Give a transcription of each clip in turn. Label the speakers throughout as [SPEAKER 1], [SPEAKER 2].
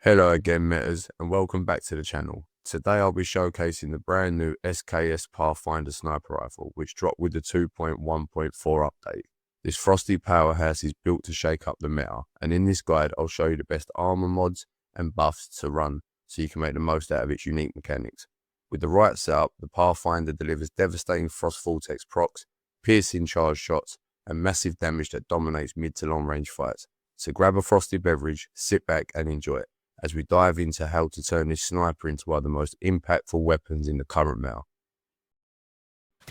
[SPEAKER 1] Hello again, Metas, and welcome back to the channel. Today I'll be showcasing the brand new Sks Pathfinder sniper rifle, which dropped with the 2.1.4 update. This frosty powerhouse is built to shake up the meta, and in this guide I'll show you the best armor mods and buffs to run so you can make the most out of its unique mechanics. With the right setup, the Pathfinder delivers devastating frost vortex procs, piercing charge shots, and massive damage that dominates mid to long range fights. So grab a frosty beverage, sit back and enjoy it as we dive into how to turn this sniper into one of the most impactful weapons in the current meta.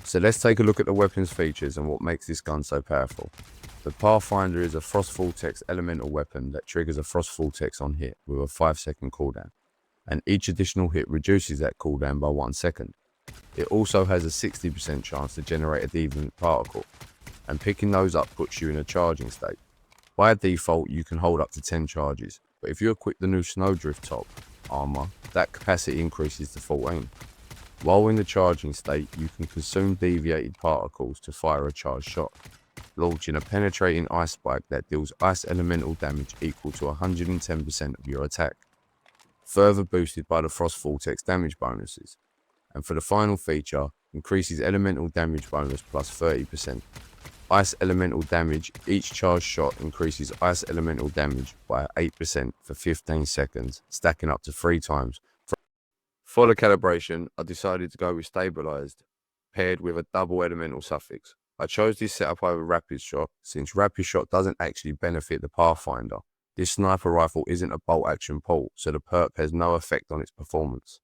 [SPEAKER 1] So let's take a look at the weapon's features and what makes this gun so powerful. The Pathfinder is a Frost Vortex elemental weapon that triggers a Frost Vortex on hit with a 5-second cooldown, and each additional hit reduces that cooldown by 1 second. It also has a 60% chance to generate a Deviant particle, and picking those up puts you in a charging state. By default, you can hold up to 10 charges, but if you equip the new Snowdrift top armor, that capacity increases to 14. While in the charging state, you can consume deviated particles to fire a charged shot, launching a penetrating ice spike that deals ice elemental damage equal to 110% of your attack, further boosted by the Frost Vortex damage bonuses. And for the final feature, increases elemental damage bonus plus 30%. Ice elemental damage, each charged shot increases ice elemental damage by 8% for 15 seconds, stacking up to 3 times. For the calibration, I decided to go with stabilized, paired with a double elemental suffix. I chose this setup over rapid shot, since rapid shot doesn't actually benefit the Pathfinder. This sniper rifle isn't a bolt action port, so the perk has no effect on its performance.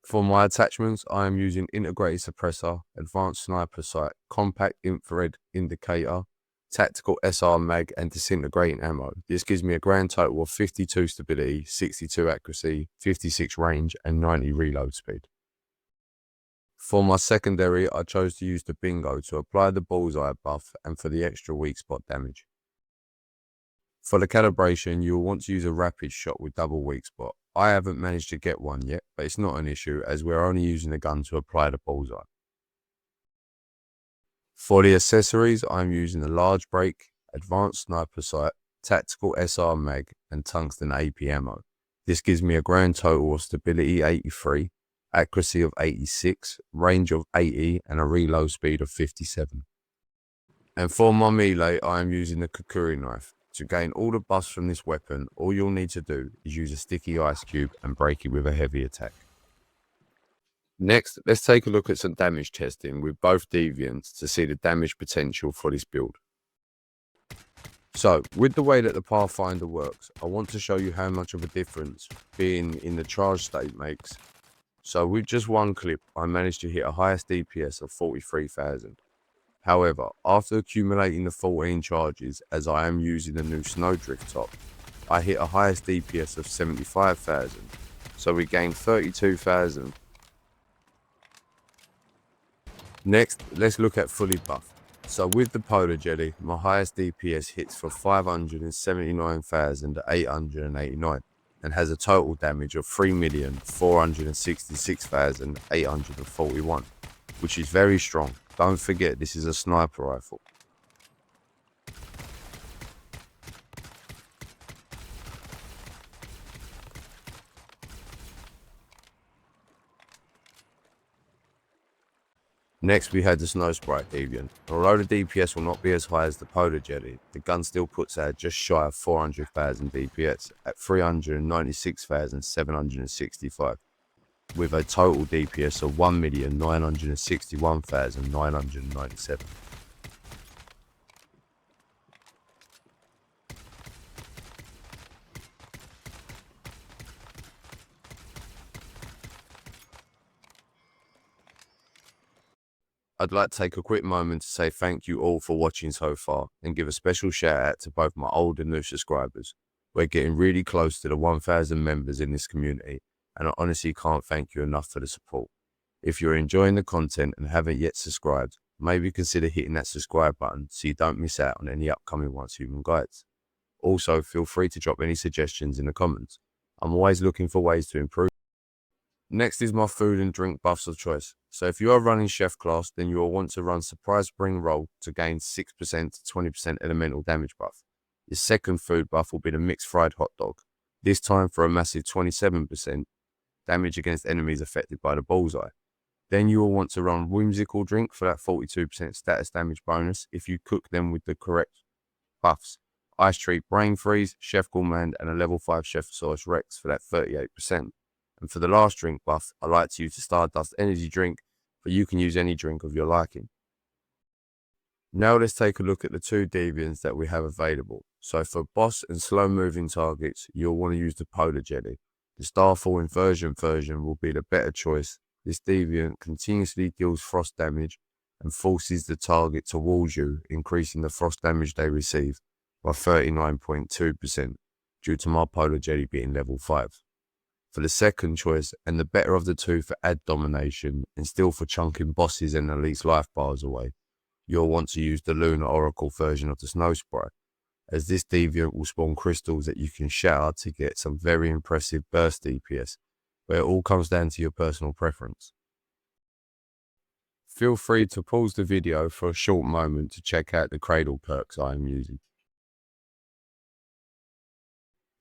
[SPEAKER 1] For my attachments, I am using integrated suppressor, advanced sniper sight, compact infrared indicator, tactical SR mag and disintegrating ammo. This gives me a grand total of 52 stability, 62 accuracy, 56 range and 90 reload speed. For my secondary, I chose to use the bingo to apply the bullseye buff and for the extra weak spot damage. For the calibration, you will want to use a rapid shot with double weak spot. I haven't managed to get one yet, but it's not an issue as we're only using the gun to apply the bullseye. For the accessories, I'm using a large break, advanced sniper sight, tactical SR mag and tungsten AP ammo. This gives me a grand total of stability 83, accuracy of 86, range of 80 and a reload speed of 57. And for my melee, I am using the Kukuri knife. To gain all the buffs from this weapon, all you'll need to do is use a sticky ice cube and break it with a heavy attack. Next, let's take a look at some damage testing with both Deviants to see the damage potential for this build. So, with the way that the Pathfinder works, I want to show you how much of a difference being in the charge state makes. So with just one clip, I managed to hit a highest DPS of 43,000. However, after accumulating the 14 charges, as I am using the new Snowdrift top, I hit a highest DPS of 75,000, so we gained 32,000. Next, let's look at fully buffed. So with the Polar Jelly, my highest DPS hits for 579,889 and has a total damage of 3,466,841, which is very strong. Don't forget, this is a sniper rifle. Next, we had the Snow Sprite Deviant. Although the DPS will not be as high as the Polar Jelly, the gun still puts out just shy of 400,000 DPS at 396,765. with a total DPS of 1,961,997. I'd like to take a quick moment to say thank you all for watching so far and give a special shout out to both my old and new subscribers. We're getting really close to the 1,000 members in this community, and I honestly can't thank you enough for the support. If you're enjoying the content and haven't yet subscribed, maybe consider hitting that subscribe button so you don't miss out on any upcoming Once Human guides. Also, feel free to drop any suggestions in the comments. I'm always looking for ways to improve. Next is my food and drink buffs of choice. So if you are running chef class, then you will want to run surprise spring roll to gain 6% to 20% elemental damage buff. Your second food buff will be the mixed fried hot dog. this time for a massive 27% damage against enemies affected by the bullseye. Then you will want to run Whimsical Drink for that 42% status damage bonus if you cook them with the correct buffs. Ice Treat Brain Freeze, Chef Gourmand, and a level 5 Chef Rex for that 38%. And for the last drink buff, I like to use the Stardust Energy Drink, but you can use any drink of your liking. Now let's take a look at the two Deviants that we have available. So for boss and slow moving targets, you'll want to use the Polar Jelly. The Starfall Inversion version will be the better choice. This Deviant continuously deals frost damage and forces the target towards you, increasing the frost damage they receive by 39.2% due to my Polar Jelly being level 5. For the second choice, and the better of the two for ad domination and still for chunking bosses and elites life bars away, you'll want to use the Lunar Oracle version of the Snow Sprite, as this Deviant will spawn crystals that you can shatter to get some very impressive burst DPS, but it all comes down to your personal preference. Feel free to pause the video for a short moment to check out the Cradle perks I am using.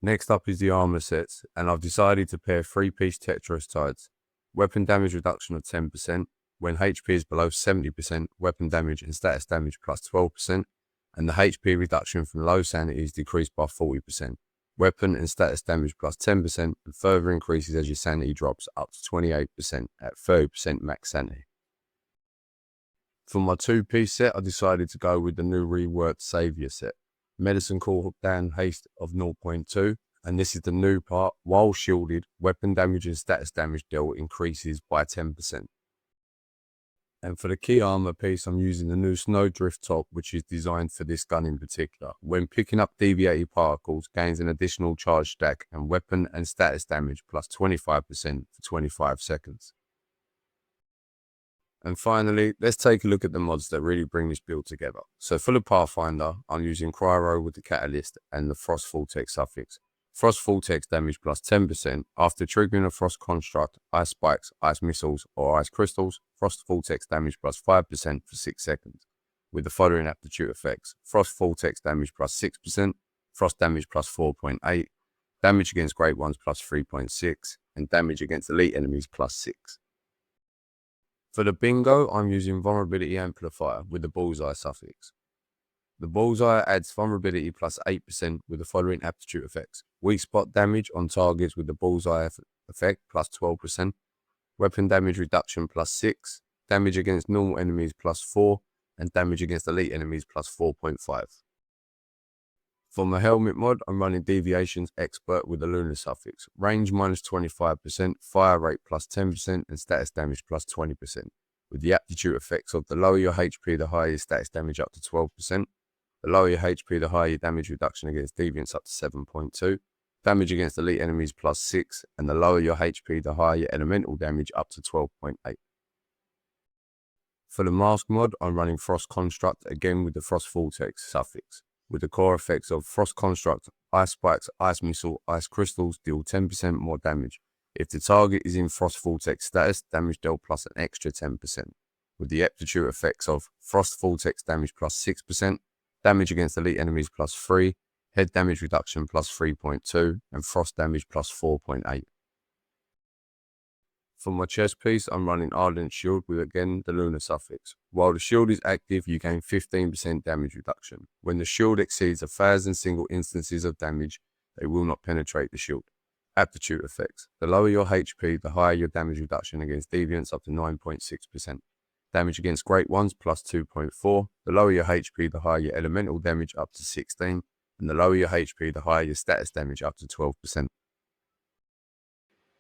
[SPEAKER 1] Next up is the armor sets, and I've decided to pair 3-piece Tetris tights. Weapon damage reduction of 10%, when HP is below 70%, weapon damage and status damage plus 12%, and the HP reduction from low sanity is decreased by 40%. Weapon and status damage plus 10%, and further increases as your sanity drops up to 28% at 30% max sanity. For my 2-piece set, I decided to go with the new reworked Savior set. Medicine cooldown haste of 0.2, and this is the new part. While shielded, weapon damage and status damage dealt increases by 10%. And for the key armor piece, I'm using the new Snowdrift top, which is designed for this gun in particular. When picking up deviated particles, gains an additional charge stack and weapon and status damage plus 25% for 25 seconds. And finally, let's take a look at the mods that really bring this build together. So for the Pathfinder, I'm using Cryo with the Catalyst and the Frost Vortex suffix. Frost Vortex damage plus 10%. After triggering a Frost Construct, Ice Spikes, Ice Missiles, or Ice Crystals, Frost Vortex damage plus 5% for 6 seconds. With the following aptitude effects: Frost Vortex damage plus 6%, Frost damage plus 4.8, damage against Great Ones plus 3.6, and damage against elite enemies plus 6. For the Bingo, I'm using Vulnerability Amplifier with the Bullseye suffix. The Bullseye adds Vulnerability plus 8% with the following aptitude effects: Weak Spot damage on targets with the Bullseye effect plus 12%, Weapon damage reduction plus 6, damage against normal enemies plus 4, and damage against elite enemies plus 4.5. For my helmet mod, I'm running Deviations Expert with the Lunar suffix. Range minus 25%, fire rate plus 10%, and status damage plus 20%. With the aptitude effects of the lower your HP, the higher your status damage up to 12%. The lower your HP, the higher your damage reduction against Deviants up to 7.2. Damage against elite enemies plus 6. And the lower your HP, the higher your elemental damage up to 12.8. For the mask mod, I'm running Frost Construct again with the Frost Vortex suffix. With the core effects of Frost Construct, Ice Spikes, Ice Missile, Ice Crystals deal 10% more damage. If the target is in Frost Vortex status, damage dealt plus an extra 10%. With the aptitude effects of Frost Vortex damage plus 6%, damage against elite enemies plus 3, head damage reduction plus 3.2, and frost damage plus 4.8. For my chest piece, I'm running Ardent Shield with again the Lunar suffix. While the shield is active, you gain 15% damage reduction. When the shield exceeds 1,000 single instances of damage, they will not penetrate the shield. Aptitude effects. The lower your HP, the higher your damage reduction against Deviants up to 9.6%. Damage against Great Ones plus 2.4. The lower your HP, the higher your elemental damage up to 16. And the lower your HP, the higher your status damage up to 12%.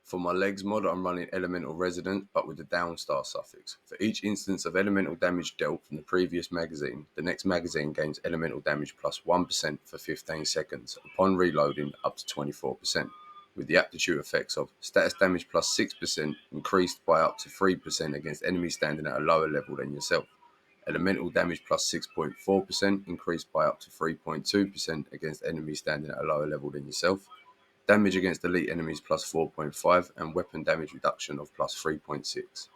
[SPEAKER 1] For my legs mod, I'm running Elemental Resident, but with the Downstar suffix. For each instance of elemental damage dealt from the previous magazine, the next magazine gains elemental damage plus 1% for 15 seconds, upon reloading up to 24%, with the aptitude effects of status damage plus 6% increased by up to 3% against enemies standing at a lower level than yourself. Elemental damage plus 6.4% increased by up to 3.2% against enemies standing at a lower level than yourself. Damage against elite enemies plus 4.5, and weapon damage reduction of plus 3.6.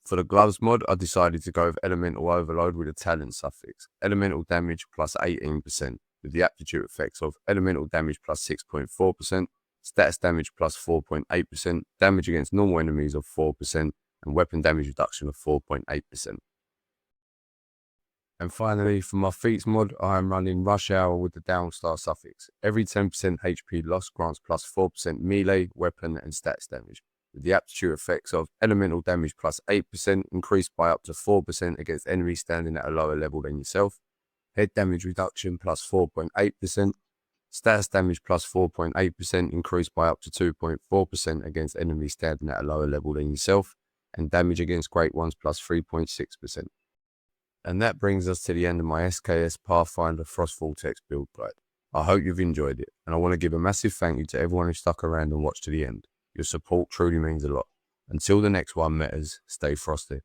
[SPEAKER 1] For the gloves mod, I decided to go with Elemental Overload with a talent suffix. Elemental damage plus 18%. with the aptitude effects of elemental damage plus 6.4%, status damage plus 4.8%, damage against normal enemies of 4%, and weapon damage reduction of 4.8%. And finally, for my feats mod, I am running Rush Hour with the Downstar suffix. Every 10% HP loss grants plus 4% melee, weapon, and stats damage, with the aptitude effects of elemental damage plus 8%, increased by up to 4% against enemies standing at a lower level than yourself, head damage reduction plus 4.8%, status damage plus 4.8%, increased by up to 2.4% against enemies standing at a lower level than yourself, and damage against great ones plus 3.6%. And that brings us to the end of my Sks Pathfinder Frost Vortex build guide. I hope you've enjoyed it, and I want to give a massive thank you to everyone who stuck around and watched to the end. Your support truly means a lot. Until the next one, metas, stay frosty.